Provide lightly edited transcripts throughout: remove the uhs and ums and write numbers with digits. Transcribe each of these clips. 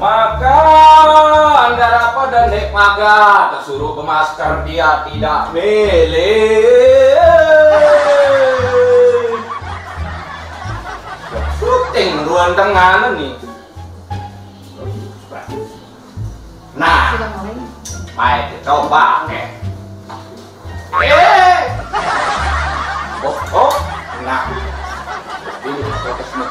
Maka Anda dapat dan dek maga tersuruh ke masker dia tidak milih. Syuting ruang tengah nih. Nah, baik coba nah ini fokus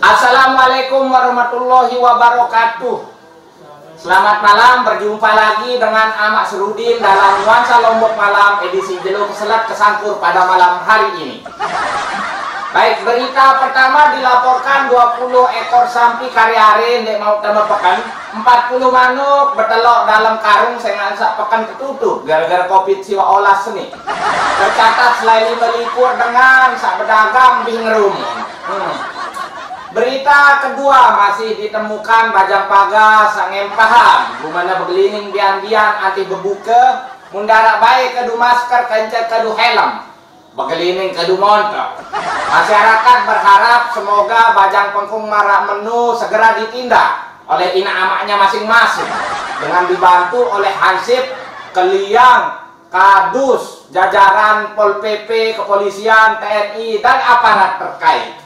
Assalamualaikum warahmatullahi wabarakatuh. Selamat malam, berjumpa lagi dengan Ahmad Serudin dalam Nuansa Lombok Malam edisi Jelo Keselat Kesangkur pada malam hari ini. Baik, berita pertama dilaporkan 20 ekor sapi kari-hari ndek mau tambah pekan, 40 manuk bertelok dalam karung sengan sak pekan ketutup gara-gara Covid siwa olas seni. Tercatat selain 5 likur dengan sak pedagang bingrum. Berita kedua masih ditemukan bajang pagas sang empahan rumahnya begelining bian-bian anti bebuka mundarak baik kedu masker kencet kedu helm begelining kedu montok. Masyarakat berharap semoga bajang pengkung marak menu segera ditindak oleh ina amaknya masing-masing dengan dibantu oleh Hansip, Keliang, Kadus, jajaran Pol PP, Kepolisian, TNI dan aparat terkait.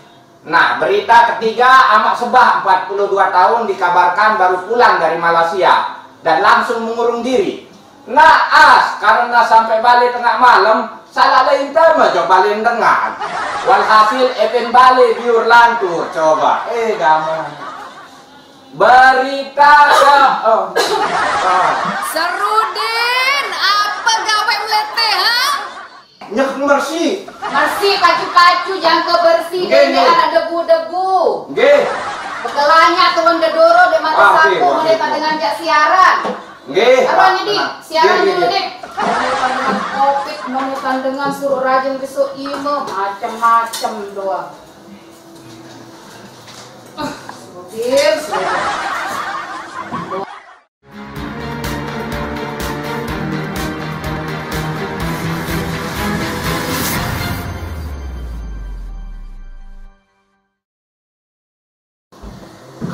Nah, berita ketiga, Amak Sebah 42 tahun dikabarkan baru pulang dari Malaysia dan langsung mengurung diri. Naas, karena sampai balik tengah malam, salah lain tema coba balik tengah. Walhasil Epen balik biur lantur, coba. Gaman. Berita ke... Serudin, apa gawe melete, ha? Nyek bersih. Bersih, pacu-pacu, jangan kebersih deh, anak debu-debu. Nggih. Bekelanya turun dedoro de mata saku mereka dengan jak siaran. Nggih. Apa nih, siaran dulu deh. Menekan dengan Covid, menekan dengan suruh rajin besok ime, macam-macam doang. Serudin.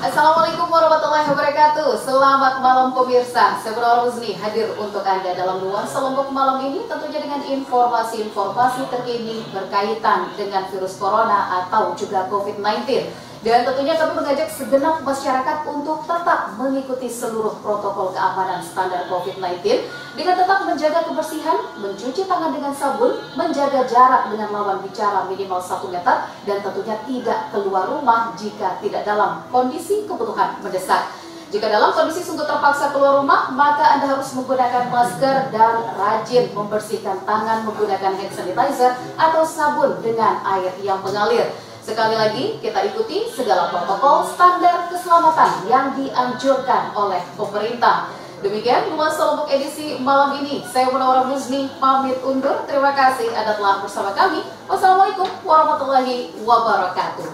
Assalamualaikum warahmatullahi wabarakatuh. Selamat malam pemirsa. Saya Bernawar Huzni hadir untuk Anda dalam Nuansa Lombok Malam ini tentunya dengan informasi-informasi terkini berkaitan dengan virus corona atau juga COVID-19. Dan tentunya kami mengajak segenap masyarakat untuk tetap mengikuti seluruh protokol keamanan standar COVID-19 dengan tetap menjaga kebersihan, mencuci tangan dengan sabun, menjaga jarak dengan lawan bicara minimal 1 meter, dan tentunya tidak keluar rumah jika tidak dalam kondisi kebutuhan mendesak. Jika dalam kondisi sungguh terpaksa keluar rumah, maka Anda harus menggunakan masker dan rajin membersihkan tangan menggunakan hand sanitizer atau sabun dengan air yang mengalir. Sekali lagi, kita ikuti segala protokol standar keselamatan yang dianjurkan oleh pemerintah. Demikian Nuansa Lombok edisi malam ini. Saya Bernawar Huzni pamit undur. Terima kasih Anda telah bersama kami. Wassalamualaikum warahmatullahi wabarakatuh.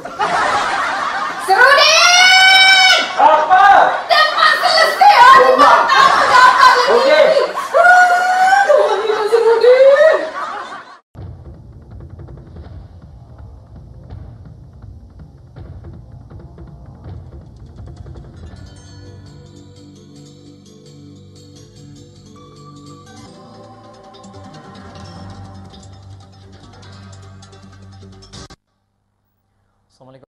Serudin! Apa? Dapat selesai hari pertama dapat lagi. Serudin! Assalamualaikum.